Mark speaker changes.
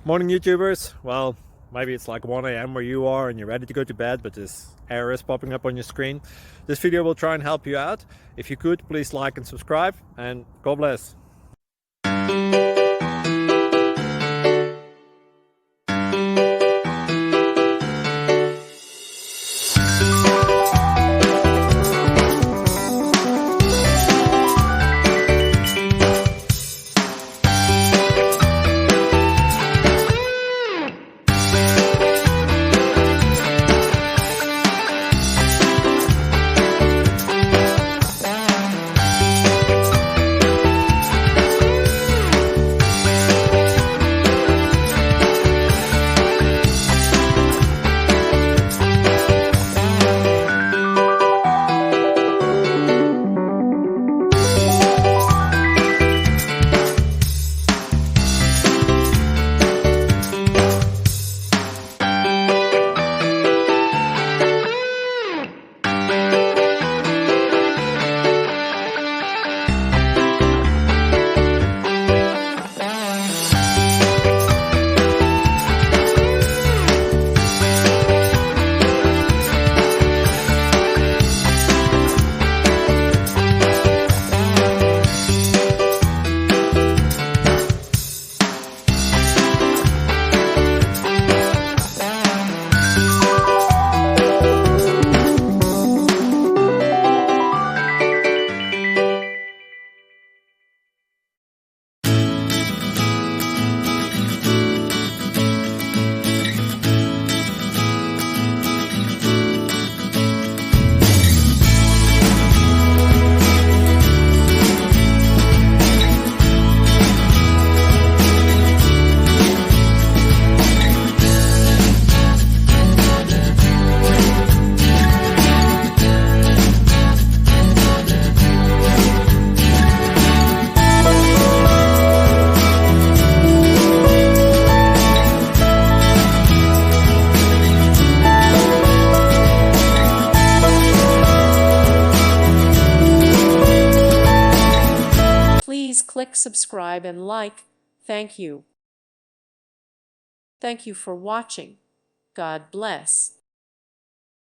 Speaker 1: Morning, YouTubers. Well, maybe it's like 1 a.m. where you are and you're ready to go to bed, but this error is popping up on your screen. This video will try and help you out. If you could, please like and subscribe, and God bless.
Speaker 2: Please click subscribe and like. Thank you. Thank you for watching. God bless.